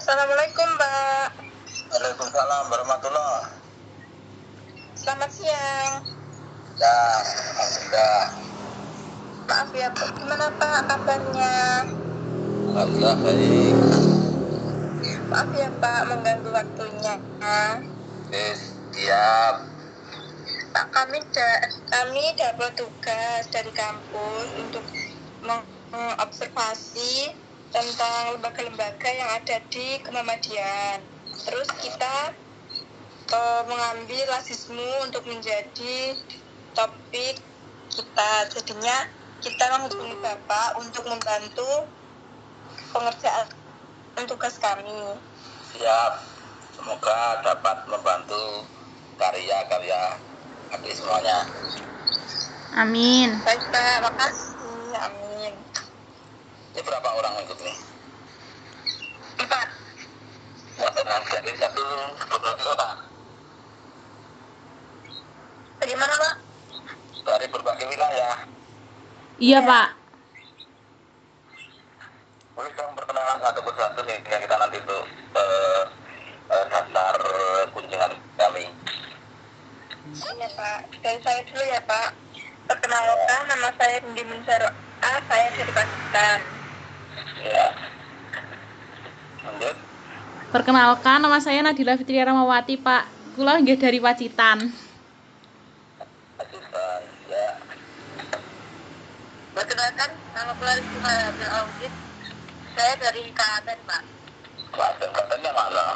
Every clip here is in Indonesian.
Assalamualaikum, Mbak. Waalaikumsalam warahmatullah. Selamat siang. Ya, alhamdulillah. Maaf ya, Pak. Gimana Pak kabarnya? Alhamdulillah baik. Maaf ya Pak, mengganggu waktunya. Siap. Pak, kami dapat tugas dari kampus untuk mengobservasi tentang lembaga-lembaga yang ada di Kemuhamadian. Terus kita mengambil rasisme untuk menjadi topik kita. Jadinya kita menghubungi Bapak untuk membantu pengerjaan tugas kami. Siap. Semoga dapat membantu karya-karya adik semuanya. Amin. Baik Pak, makasih. Amin. Ini berapa orang ikut nih? 4. Jadi satu orang. Bagaimana Pak? Dari berbagai wilayah. Iya, Ya. Pak. Boleh dong perkenalan satu persatu sehingga kita nanti tuh daftar kunjungan kami. Iya Pak, dari saya dulu ya Pak. Perkenalkan, nama saya Indi Munsaro A, saya dari Pakistan. Ya. Lanjut. Perkenalkan, nama saya Nadila Fitria Ramawati, Pak. Kula nggih dari Pacitan. Pakistan. Ya. Perkenalkan, nama saya Rizky Abdul Audit. Saya dari Klaten Pak. Klaten-Klatennya mana?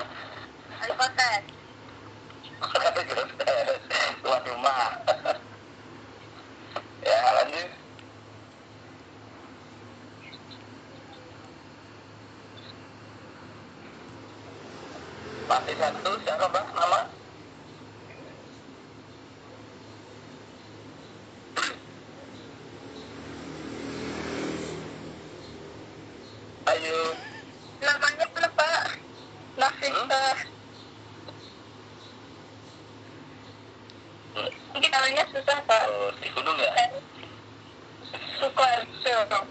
Kabupaten. Tuan rumah. Ya, lanjut. Masih satu, siapa Mbak nama? Ayo. Namanya apa Pak? Nafisa. Mungkin namanya susah Pak. Oh, di gunung ya? Sukoharjo.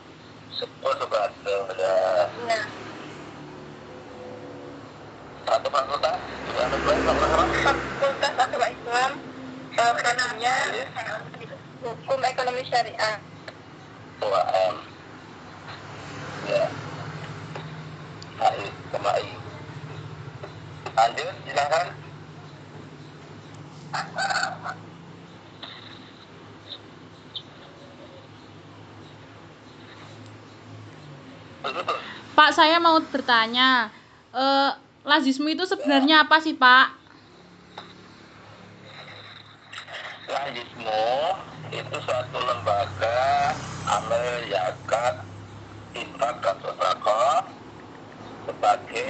Oh, Sukoharjo. Ya. Nah, Satu fakultas, juga ada dua fakultas. Fakultas Agama Islam, namanya Hukum Ekonomi Syariah. UAM. Ya. HI, KMI. Lanjut, silakan. Betul. Pak, saya mau bertanya. Lazisme itu sebenarnya apa sih, Pak? Lazisme itu suatu lembaga amal zakat infak dan sedekah sebagai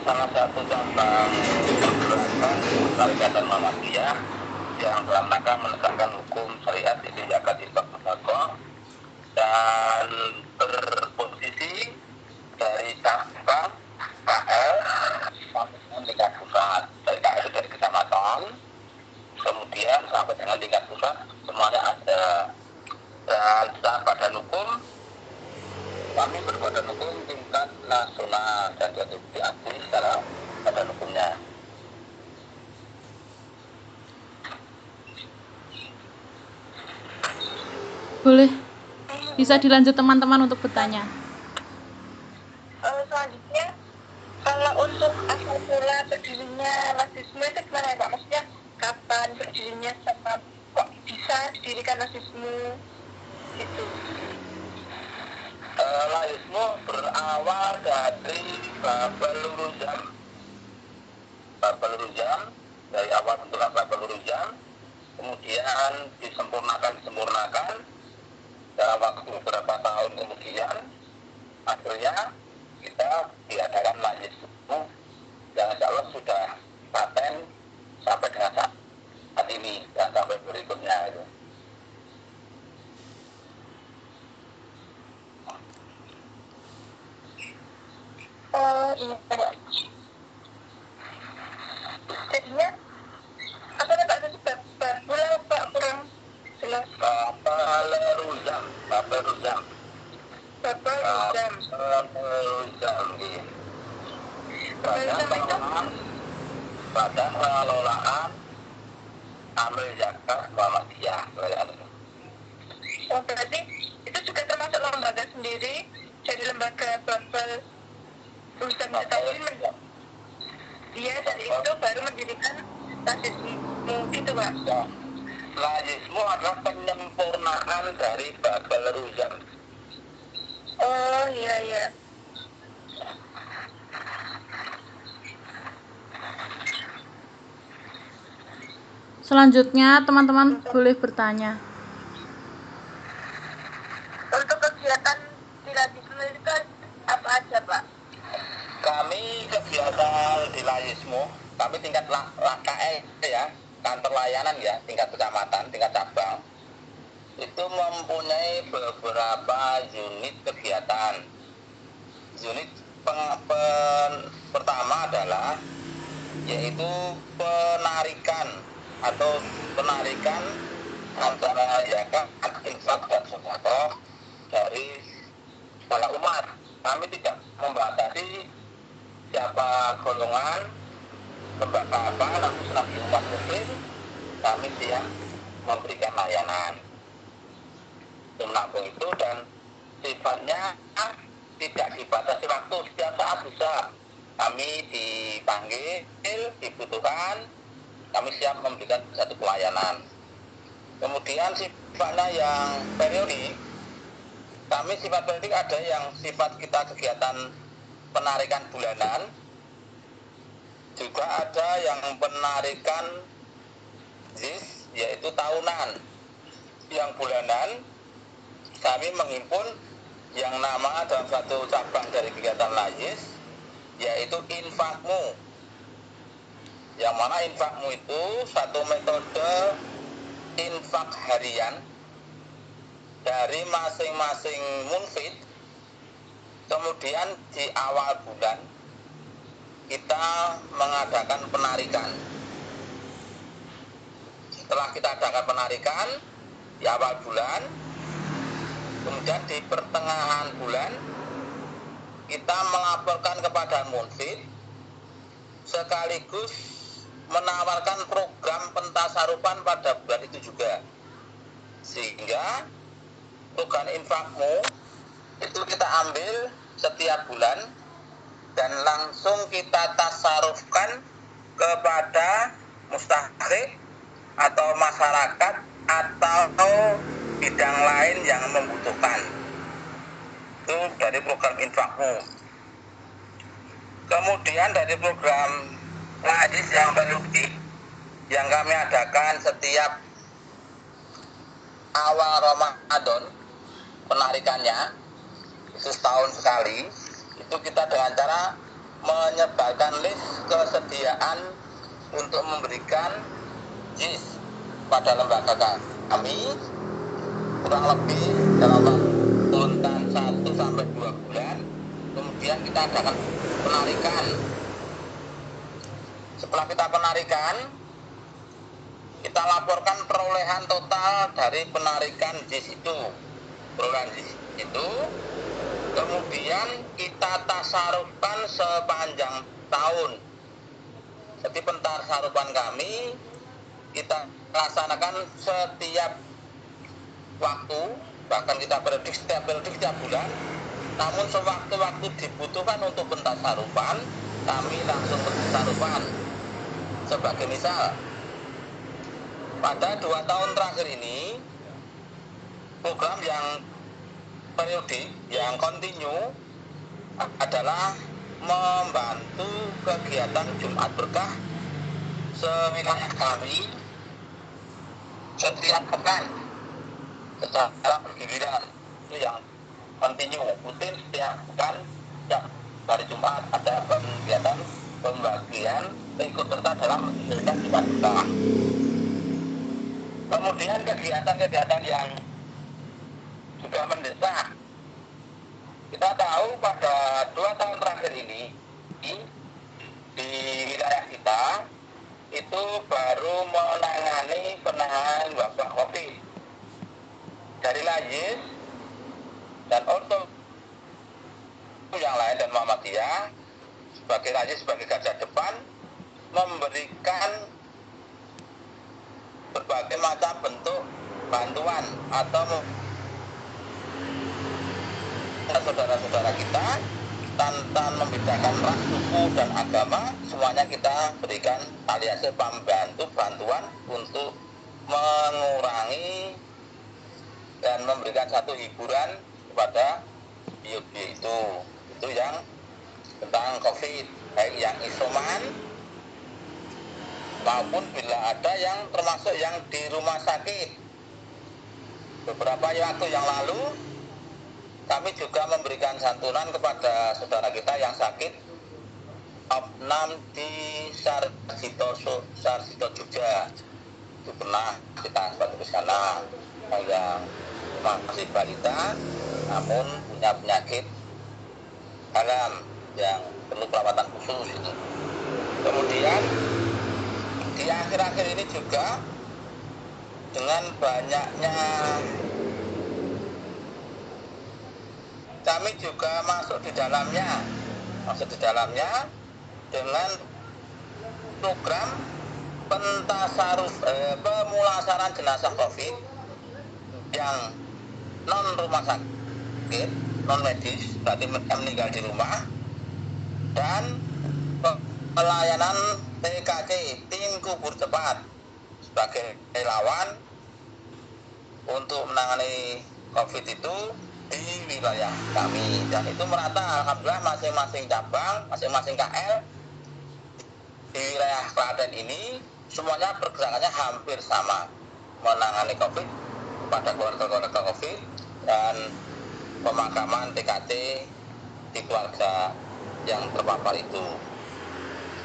salah satu cabang pergerakan syariat Muhammadiyah yang dalam rangka menegakkan hukum syariat itu zakat infak sedekah dan berposisi dari cabang KL sampai dengan tingkat pusat. Dari KL itu dari kecamatan, kemudian sampai dengan tingkat pusat semuanya ada. Dan secara badan hukum kami berbadan hukum tingkat nasional dan diakui secara badan hukumnya. Boleh. Bisa dilanjut teman-teman untuk bertanya. Selanjutnya, kalau untuk asal mula berdirinya rasisme itu gimana ya Pak? Maksudnya kapan berdirinya sama kok bisa didirikan rasisme gitu? Laisme berawal dari Babel Lurujam. Babel Lurujam, dari awal bentukan Babel Lurujam, kemudian disempurnakan dalam waktu beberapa tahun kemudian, akhirnya kita diadakan laisme yang insya Allah sudah paten sampai dengan saat ini dan sampai berikutnya itu. Oh iya Pak. Jadinya apa nih Pak? Itu Babel Pak kurang jelas. Babel Lurujam. Babel Lurujam. Iya. Badan pengelolaan amil zakat Muhammadiyah. Oh, berarti itu juga termasuk lembaga sendiri, jadi lembaga babel urusan tadi. Dia dari itu baru mendirikan Lazismu gitu, Pak. Ya. Lazismu adalah penyempurnaan dari babel Ruzam. Oh, iya, iya. Selanjutnya teman-teman boleh bertanya. Untuk kegiatan di Lazismu itu apa aja, Pak? Kami kegiatan di Lazismu, kami tingkat KL ya, kantor layanan ya, tingkat kecamatan, tingkat cabang, itu mempunyai beberapa unit kegiatan. Unit pertama adalah yaitu penarikan atau penarikan antara zakat, infak dan sedekah dari para umat. Kami tidak membatasi siapa golongan, lembaga apa, namun selagi umat muslim kami siap memberikan layanan menampung itu, dan sifatnya tidak dibatasi waktu, setiap saat bisa kami dipanggil, dibutuhkan, kami siap memberikan satu pelayanan. Kemudian sifatnya yang periodik, kami sifat periodik ada yang sifat kita kegiatan penarikan bulanan, juga ada yang penarikan ZIS, yaitu tahunan. Yang bulanan kami menghimpun yang nama dalam satu cabang dari kegiatan Lazis, yaitu infakmu. Yang mana infakmu itu satu metode infak harian dari masing-masing munfid. Kemudian di awal bulan kita mengadakan penarikan. Setelah kita adakan penarikan di awal bulan, kemudian di pertengahan bulan kita melaporkan kepada munfid sekaligus menawarkan program pentasarupan pada bulan itu juga, sehingga program infakmu itu kita ambil setiap bulan dan langsung kita tasarufkan kepada mustahik atau masyarakat atau bidang lain yang membutuhkan. Itu dari program infakmu. Kemudian dari program Lazis yang periodik yang kami adakan setiap awal Ramadan, penarikannya itu setahun sekali. Itu kita dengan cara menyebarkan list kesediaan untuk memberikan JIS pada lembaga kami kurang lebih dalam waktu 1 sampai 2 bulan. Kemudian kita adakan penarikan. Setelah kita penarikan, kita laporkan perolehan total dari penarikan JIS itu. Perolehan JIS itu kemudian kita tasarufkan sepanjang tahun. Jadi pentasarupan kami kita laksanakan setiap waktu, bahkan kita periodik setiap bulan. Namun sewaktu-waktu dibutuhkan untuk pentasarupan, kami langsung pentasarupan. Sebagai misal, pada 2 tahun terakhir ini, program yang periodik, yang kontinu adalah membantu kegiatan Jumat Berkah sewilayah kami setiap pekan secara bergiliran. Itu yang kontinu, rutin setiap pekan, setiap hari Jumat ada kegiatan pembagian ikut serta dalam kegiatan Jumat Berkah. Kemudian kegiatan-kegiatan yang juga mendesak. Kita tahu pada 2 tahun terakhir ini di wilayah kita itu baru menangani penanganan wabah COVID dari Lazis dan orto yang lain dan Muhammadiyah. sebagai raja, sebagai garda depan, memberikan berbagai macam bentuk bantuan atau saudara-saudara kita tanpa membedakan ras, suku, dan agama. Semuanya kita berikan alias bantuan untuk mengurangi dan memberikan satu hiburan kepada bio-bio itu yang tentang COVID, baik yang isoman maupun bila ada yang termasuk yang di rumah sakit. Beberapa waktu yang lalu kami juga memberikan santunan kepada saudara kita yang sakit opnam di Sarjito Jogja. Itu pernah kita bantu ke sana, yang masih balita namun punya penyakit dalam yang perlu perawatan khusus itu. Kemudian di akhir-akhir ini juga dengan banyaknya kami juga masuk di dalamnya dengan program pemulasaran jenazah COVID yang non rumah sakit, non medis, berarti meninggal di rumah, dan pelayanan TKC, tim kubur cepat, sebagai relawan untuk menangani COVID itu di wilayah kami. Dan itu merata, alhamdulillah masing-masing cabang, masing-masing KL di wilayah Klaten ini semuanya pergerakannya hampir sama, menangani COVID pada keluarga-keluarga COVID dan pemakaman TKC di keluarga yang terpapar itu.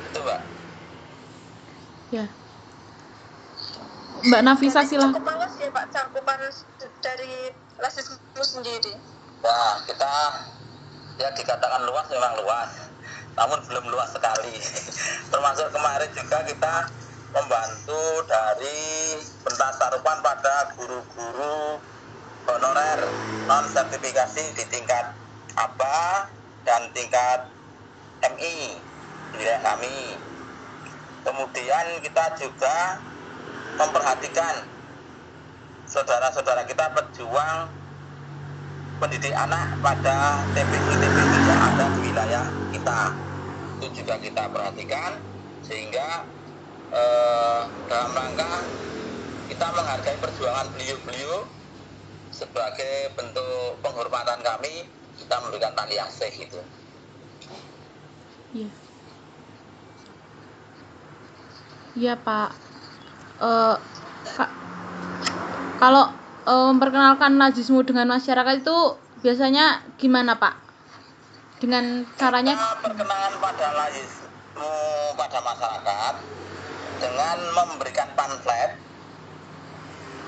Itu, Mbak. Ya. Mbak Nafisa silahkan. Cukup luas ya Pak cakupan dari rasisme sendiri. Nah, kita ya dikatakan luas, memang luas, namun belum luas sekali. Termasuk kemarin juga kita membantu dari pentasarupan pada guru-guru honorer non sertifikasi di tingkat ABA dan tingkat MI di wilayah kami. Kemudian kita juga memperhatikan saudara-saudara kita pejuang pendidik anak pada TPI yang ada di wilayah kita. Itu juga kita perhatikan sehingga dalam rangka kita menghargai perjuangan beliau-beliau, sebagai bentuk penghormatan kami, kita memberikan tali asih itu. Iya. Iya Pak. Kalau memperkenalkan nazisme dengan masyarakat itu biasanya gimana Pak? Dengan caranya? Kita perkenalan pada nazisme pada masyarakat dengan memberikan pamflet,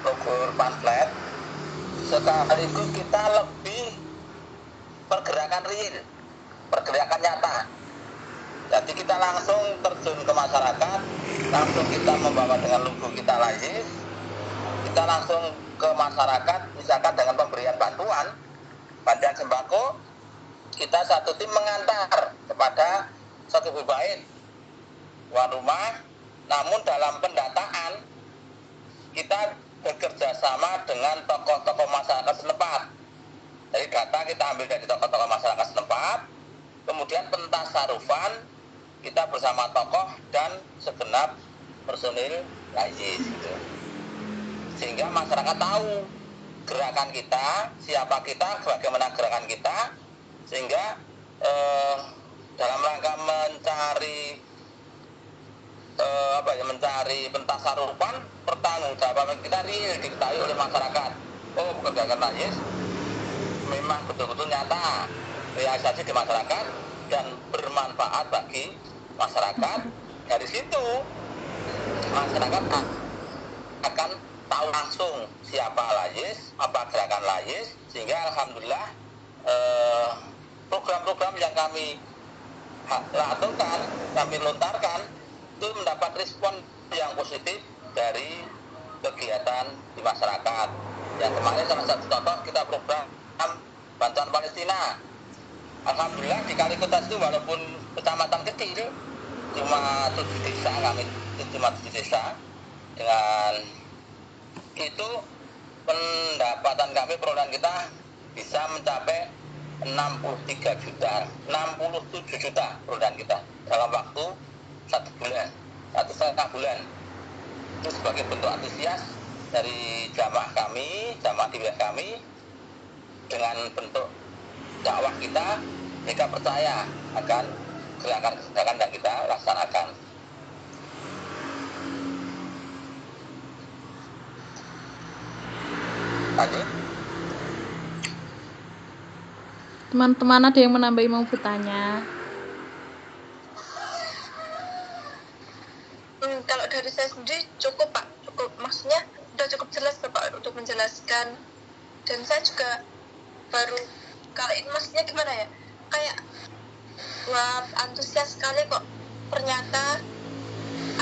logo pamflet, sekaligus kita lebih pergerakan real, pergerakan nyata. Jadi kita langsung terjun ke masyarakat, langsung kita membawa dengan logo kita nazis, kita langsung ke masyarakat, misalkan dengan pemberian bantuan sembako, kita satu tim mengantar kepada satu bait tuan rumah, namun dalam pendataan kita bekerja sama dengan tokoh-tokoh masyarakat setempat. Jadi data kita ambil dari tokoh-tokoh masyarakat setempat, kemudian pentasarufan kita bersama tokoh dan segenap personil nazis gitu. Sehingga masyarakat tahu gerakan kita, siapa kita, bagaimana gerakan kita, sehingga dalam rangka mencari mencari pentasarufan, pertanggungjawaban kita real diketahui oleh masyarakat. Oh, gerakan nazis memang betul-betul nyata, realisasi di masyarakat dan bermanfaat bagi masyarakat. Dari situ masyarakat akan tahu langsung siapa nazis, apa gerakan nazis, sehingga alhamdulillah program-program yang kami lakukan, kami lontarkan itu mendapat respon yang positif dari kegiatan di masyarakat. Yang kemarin salah satu contoh kita program bantuan Palestina alhamdulillah di Kalikutas itu walaupun kecamatan kecil, cuma 7 desa kami, cuma 7 desa, dengan itu pendapatan kami, perolehan kita bisa mencapai 63 juta, 67 juta perolehan kita dalam waktu 1 bulan, 1,5 bulan. Itu sebagai bentuk antusias dari jamaah kami, jamaah di wilayah kami, dengan bentuk dakwah kita, mereka percaya akan gerakan-gerakan yang kita laksanakan. Lanjut. Teman-teman ada yang menambahi mau bertanya? Kalau dari saya sendiri cukup Pak, cukup, maksudnya sudah cukup jelas Bapak untuk menjelaskan, dan saya juga baru kali ini, maksudnya gimana ya, kayak wah antusias sekali kok, ternyata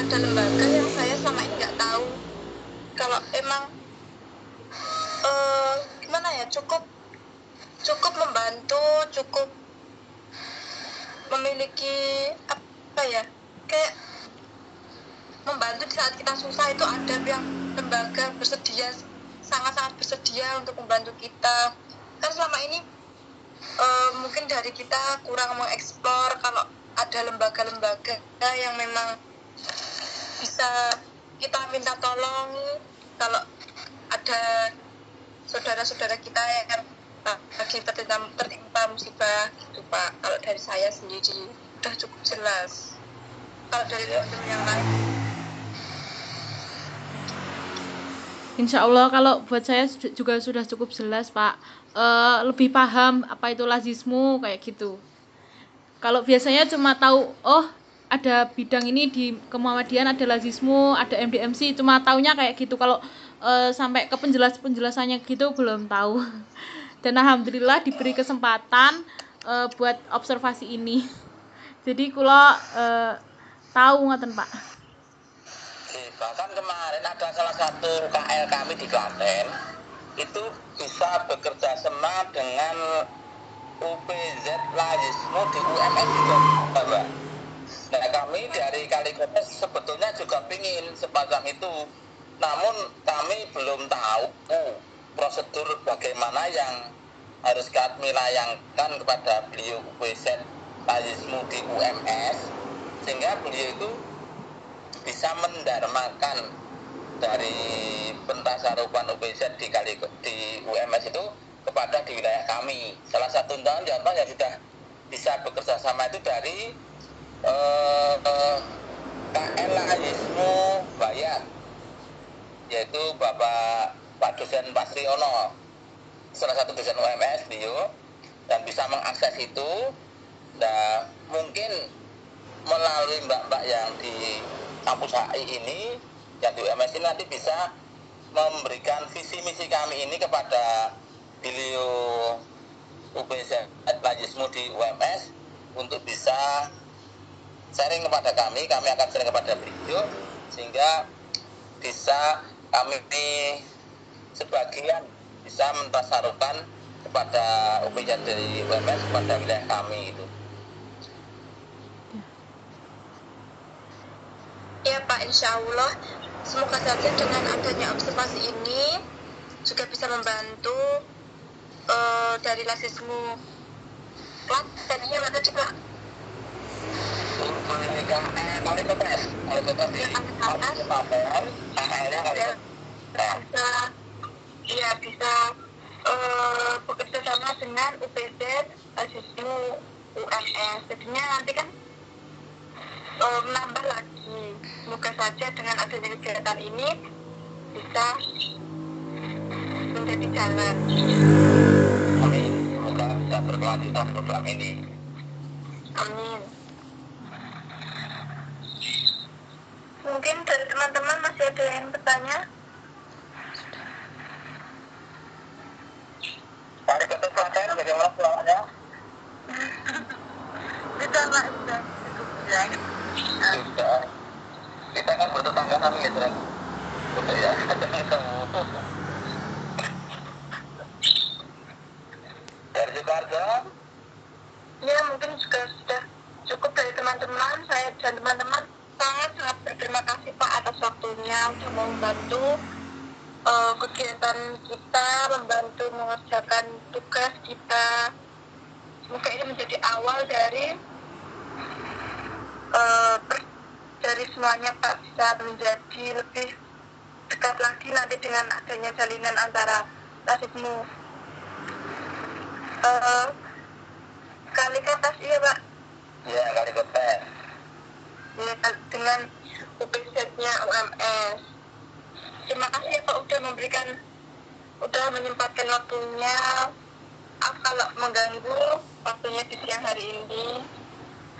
ada lembaga yang saya selama ini nggak tahu. Kalau emang gimana ya, cukup membantu, cukup memiliki apa ya, kayak membantu di saat kita susah. Itu ada yang lembaga bersedia, sangat-sangat bersedia untuk membantu kita. Kan selama ini mungkin dari kita kurang mengeksplor kalau ada lembaga-lembaga yang memang bisa kita minta tolong kalau ada saudara-saudara kita yang lagi tertimpa musibah gitu Pak. Kalau dari saya sendiri udah cukup jelas. Kalau dari teman-teman yang lain, Insya Allah kalau buat saya juga sudah cukup jelas Pak. Lebih paham apa itu lazismu kayak gitu. Kalau biasanya cuma tahu, oh ada bidang ini di Kemuhamadian, ada lazismu, ada MDMC, cuma taunya kayak gitu. Kalau sampai ke penjelasannya gitu belum tahu. Dan alhamdulillah diberi kesempatan buat observasi ini. Jadi kula tahu ngoten Pak. Bahkan kemarin ada salah satu KL kami di Klaten itu bisa bekerja sama dengan UPZ Lazismu di UMS juga, Mbak. Nah, kami dari Kalikotes sebetulnya juga pingin semacam itu, namun kami belum tahu prosedur bagaimana yang harus kami layangkan kepada beliau UPZ Lazismu di UMS, sehingga beliau itu bisa mendarmakan dari pentasarupan UPZ di UMS itu kepada di wilayah kami. Salah satu contoh yang sudah bisa bekerja sama itu dari KL Lazismu Bayat, yaitu Pak dosen Pasriono, salah satu dosen UMS beliau, dan bisa mengakses itu. Nah, mungkin melalui mbak-mbak yang di kampus HI ini, yang di UMS ini, nanti bisa memberikan visi misi kami ini kepada beliau UPZ Lazismu di UMS untuk bisa sharing kepada kami akan sharing kepada beliau, sehingga bisa kami sebagian bisa mentasarufkan kepada UPZ dari UMS kepada wilayah kami itu. ya Pak, insya Allah semoga saja dengan adanya observasi ini juga bisa membantu dari lazismu Klaten. Iya mana juga bisa bekerja sama dengan UPZ lazismu UMS. Jadinya nanti kan menambah lagi. Semoga saja dengan adanya kegiatan ini bisa menjadi jalan. Amin. Semoga bisa berkelanjutan program ini. Amin. Mungkin dari teman-teman masih ada yang bertanya? Dari Ketua Klaten, bagaimana pulangnya? Sudah Pak, sudah cukup jelas. Sudah. Kita kan bertetangga kami ya, Tren. Sudah ya. Dari Jakarta, mungkin juga sudah cukup dari teman-teman. Saya dan teman-teman sangat berterima kasih Pak atas waktunya untuk membantu kegiatan kita, membantu mengerjakan tugas kita. Semoga ini menjadi awal dari semuanya Pak, bisa menjadi lebih dekat lagi nanti dengan adanya jalinan antara Lazismu. Kali kertas iya Pak. Ya, kali kertas. Ya, dengan UPZ-nya UMS. Terima kasih ya Pak udah menyempatkan waktunya. Maaf kalau mengganggu waktunya di siang hari ini.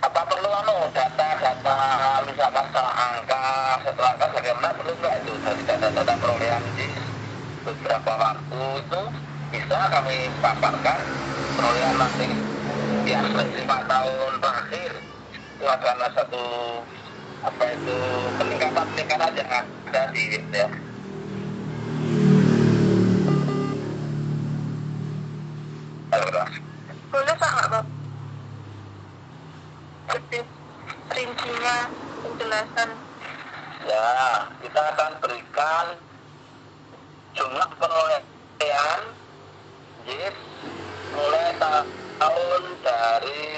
Apa perlu data misalkan setelah angka bagaimana, perlu nggak itu dari data perolehan di beberapa waktu itu bisa kami paparkan perolehan masing yang 5 tahun terakhir itu adalah satu peningkatan yang ada di ya. Boleh Pak nggak Pak? Lebih rincinya penjelasan. Ya, kita akan berikan jumlah perolehan JIS mulai tahun dari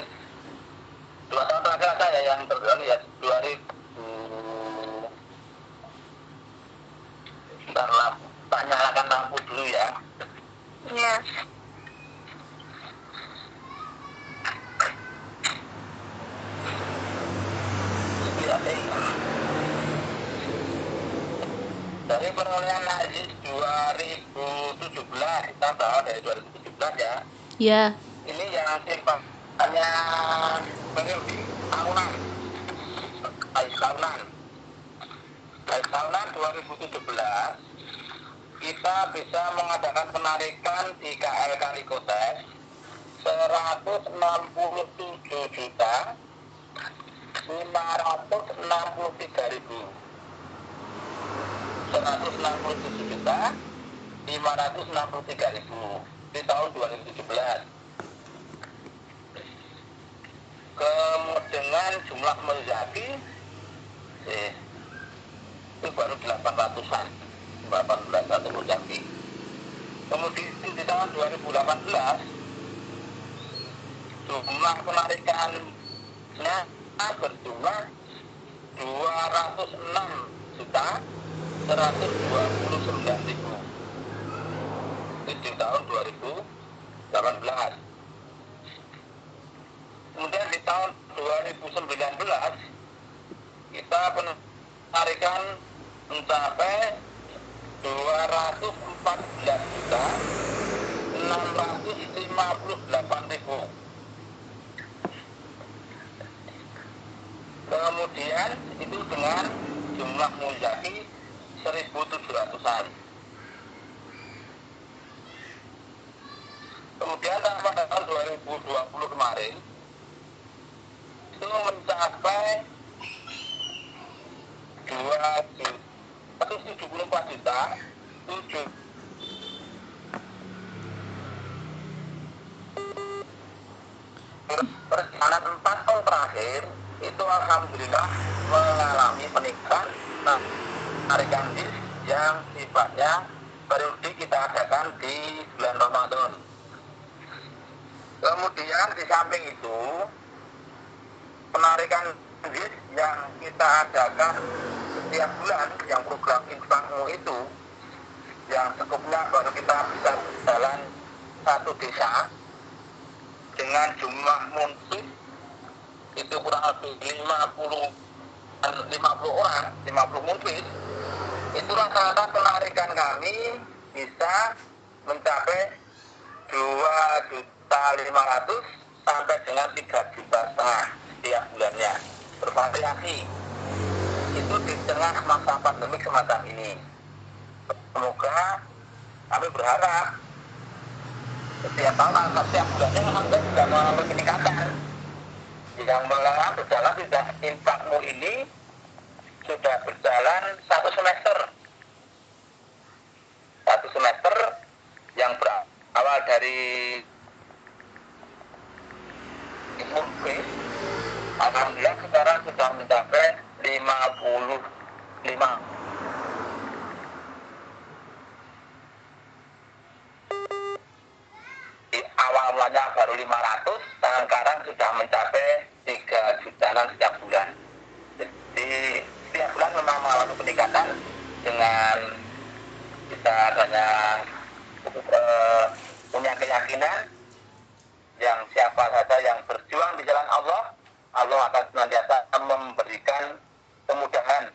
2 tahun terakhir saya yang terjadi ya 2000. Bentar, tak nyalakan lampu dulu ya. Iya. Dari perolehan najis 2017, kita bahas dari 2017 ya. Ya. Ini yang sifatnya periode tahunan. Tahunan 2017 kita bisa mengadakan penarikan di KL Kalikotes 167.563.000. 167.563.000 di tahun 2017. Kemudian jumlah muzaki itu baru 800-an, 18 muzaki. Kemudian di tahun 2018 jumlah penarikannya berjumlah 206.129.000 di tahun 2018. Kemudian di tahun 2019 kita penarikan mencapai 214.658.000. Kemudian itu dengan jumlah muzaki 1.700-an. Kemudian pada tahun 2020 kemarin itu mencapai 274.700.000. Perjalanan 4 tahun terakhir itu alhamdulillah mengalami peningkatan penarikan JIS yang sifatnya periode kita adakan di bulan Ramadan. Kemudian di samping itu penarikan JIS yang kita adakan setiap bulan yang program infakmu itu yang cukupnya baru kita bisa berjalan satu desa dengan jumlah munfid itu kurang lebih 50 orang, 50 munfid. Itu rata-rata penarikan kami bisa mencapai 2.500.000 sampai dengan 3,5 juta setiap bulannya, bervariasi. Itu di tengah masa pandemik semacam ini. Semoga kami berharap setiap tahun atau setiap bulannya Anda juga mengalami peningkatan. Yang berjalan sudah infakmu ini sudah berjalan satu semester yang berawal dari kurvis. Alhamdulillah sekarang sudah mencapai 55. Di awal mulanya baru 500, sekarang sudah mencapai 3 jutaan setiap bulan. Jadi setiap bulan memang mengalami peningkatan dengan kita adanya punya keyakinan yang siapa saja yang berjuang di jalan Allah, Allah akan senantiasa memberikan kemudahan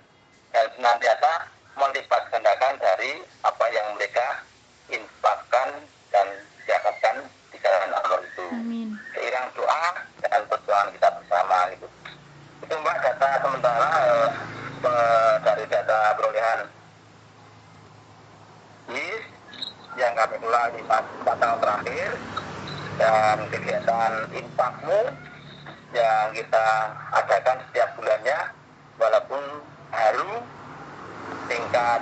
dan senantiasa melipat gandakan dari apa yang mereka infakkan dan siapkan di jalan Allah itu. Amin. Seiring doa dan perjuangan kita bersama itu. Itu Mbak data sementara dari data perolehan NIS yang kami mulai di 4 tahun terakhir, dan kegiatan infakmu yang kita adakan setiap bulannya, walaupun baru tingkat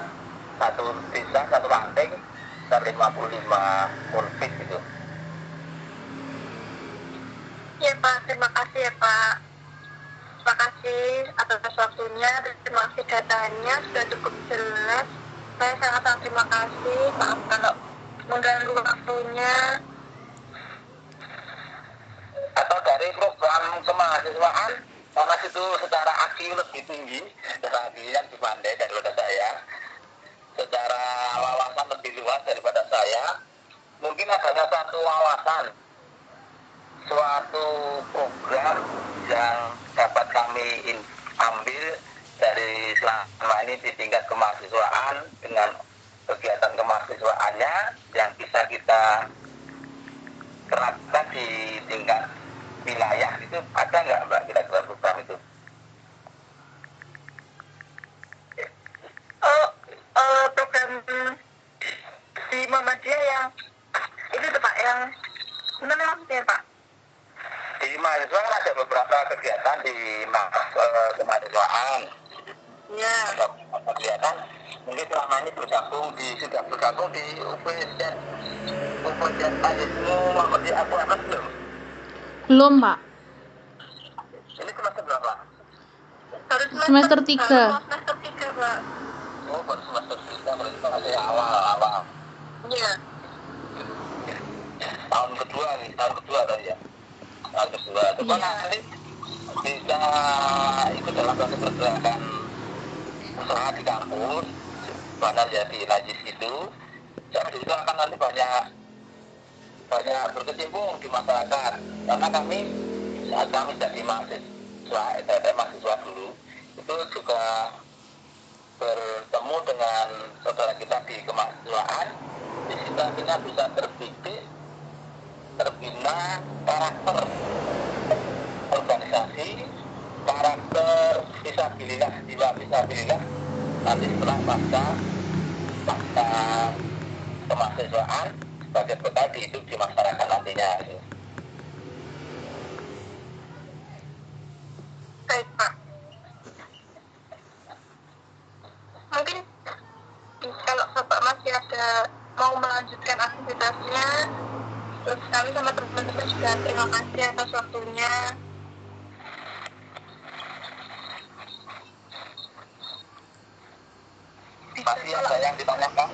satu desa, satu ranting, dan 55 kurvis itu. Ya Pak, terima kasih ya Pak. Terima kasih atas waktunya, terima kasih datanya, sudah cukup jelas. Saya sangat-sangat terima kasih. Maaf kalau mengganggu waktunya. Atau dari program kemahasiswaan, karena itu secara IQ lebih tinggi, secara IQ yang dipandai daripada saya, secara wawasan lebih luas daripada saya, mungkin adanya satu wawasan, suatu program yang dapat kami ambil dari selama ini di tingkat kemahasiswaan dengan kegiatan kemahasiswaannya yang bisa kita terapkan di tingkat wilayah. Itu ada nggak Mbak kira-kira program itu? Program di Muhammadiyah yang itu tuh Pak, yang gimana maksudnya Pak? Di mahasiswa kan ada beberapa kegiatan di kemahasiswaan. Ya. Kegiatan mungkin selama ini sudah bergabung di UPZ Tajismu Muhammadiyah apa belum? Belum, Pak. Ini semester berapa? Baru Semester 3. Semester 3 Pak. Oh, baru semester 3, berarti masih awal. Iya. Tahun kedua tadi ya. Tahun kedua. Coba Iya. nanti bisa ikut dalam satu pergerakan usaha di kampus, mana ya di Najis itu. Jadi itu akan nanti banyak berkecimpung di masyarakat. Karena kami saat kami jadi mahasiswa dulu, itu juga bertemu dengan saudara kita di kemahasiswaan. Di situ kita bisa terbina karakter organisasi, karakter fisabilillah, jiwa fisabilillah nanti setelah pasca kemahasiswaan sebagai bekal hidup di masyarakat nantinya. Baik Pak. Mungkin kalau Bapak masih ada mau melanjutkan aktivitasnya, terus kami sama teman-teman juga terima kasih atas waktunya. Masih ada yang ditanyakan?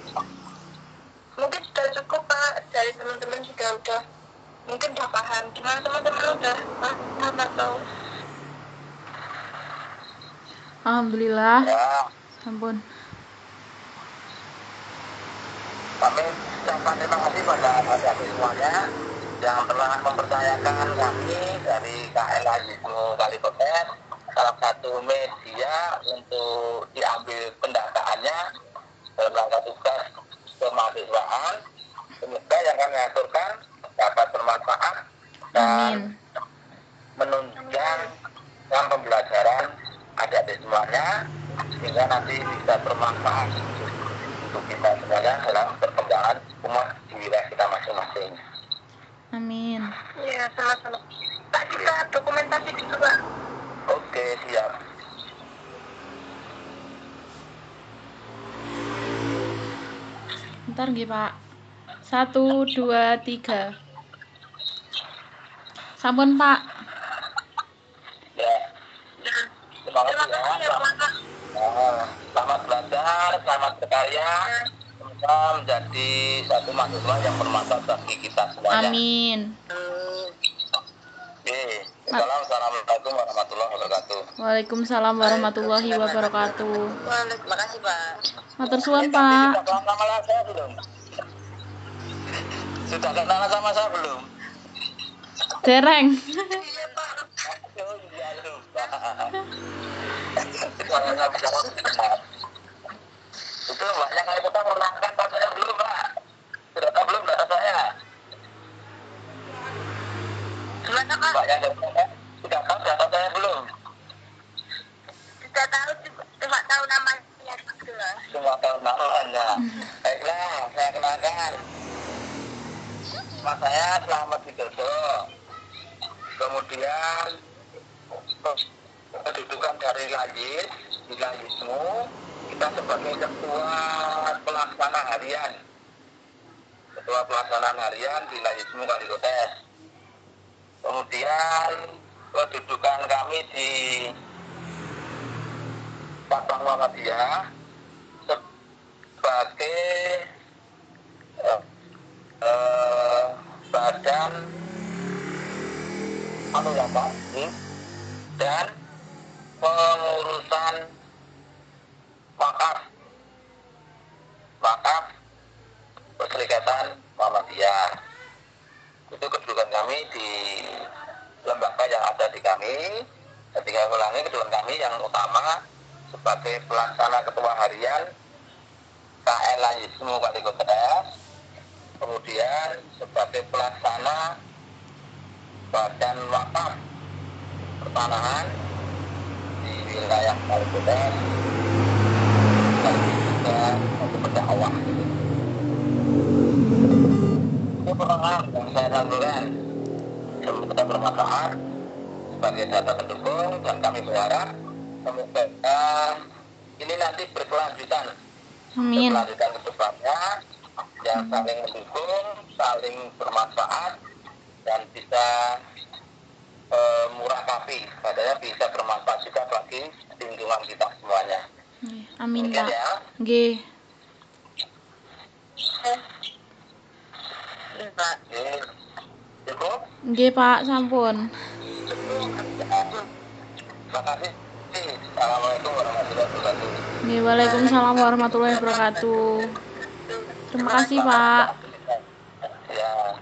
Mungkin sudah cukup Pak, dari teman-teman juga udah mungkin udah paham. Gimana teman-teman udah paham atau? Alhamdulillah. Ya, Ampun. kami ucapkan terima kasih pada adik-adik semuanya yang telah mempercayakan kami dari KLA Yusmo Kalipotes, salah satu media untuk diambil pendataannya dalam rangka tugas kemahasiswaan. Semoga yang kami aturkan dapat bermanfaat dan menunjang pembelajaran adik-adik semuanya, sehingga nanti bisa bermanfaat untuk kita semuanya dalam perkembangan umat di wilayah kita masing-masing. Amin. Iya, sama-sama. Pak, kita dokumentasi dulu Pak. Oke, siap. Bentar nggih, Pak. 1, 2, 3. Sampun, Pak. Selamat belajar, selamat berkarya. Semoga menjadi satu mahasiswa yang bermanfaat bagi kita semuanya. Amin. Oke. Assalamualaikum warahmatullahi wabarakatuh. Waalaikumsalam warahmatullahi wabarakatuh. Terima kasih, Pak. Matur suwun, Tadi Pak. sudah kenal sama saya belum? Sudah kenal sama saya belum? Dereng. Iya, Pak. Oh iya lupa. Sudah bicara sebentar. Itu banyak kali kita menangkan saya belum, Pak. Sudah tahu belum data saya? Gimana, Pak? Pak yang sudah tahu data saya belum? Sudah tahu, cuma tahu namanya gitu lah. Cuma tahu namanya. Baiklah, saya kenalkan. Nama saya Selamat Widodo. Kemudian kedudukan dari Layis, di Layismu, kita sebagai ketua pelaksana harian. Ketua pelaksanaan harian di Layismu Kalikotes. Kemudian kedudukan kami di Patang Muhammadiyah sebagai badan dan pengurusan wakaf Perserikatan Muhammadiyah. Itu kedudukan kami di lembaga yang ada di kami. Ketika ulangi, kedudukan kami yang utama sebagai pelaksana ketua harian KL Layismu Kalikotes, kemudian sebagai pelaksana badan wakaf pertanahan di wilayah Kalikotes dan juga untuk berdakwah. Itu program yang saya lakukan semoga bermanfaat sebagai data pendukung, dan kami berharap semoga ini nanti berkelanjutan Amin. ke depannya yang saling mendukung, saling bermanfaat, dan bisa murah tapi katanya bisa bermanfaat juga bagi lingkungan kita semuanya. Amin, Demikian Pak. ya. Nggih. Iya, Pak. Cukup. Nggih, Pak, sampun. Terima kasih. Assalamualaikum warahmatullahi wabarakatuh. Nggih, Waalaikumsalam warahmatullahi wabarakatuh. Terima kasih, Pak. Ya.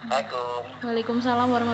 Assalamualaikum. Waalaikumsalam warahmatullahi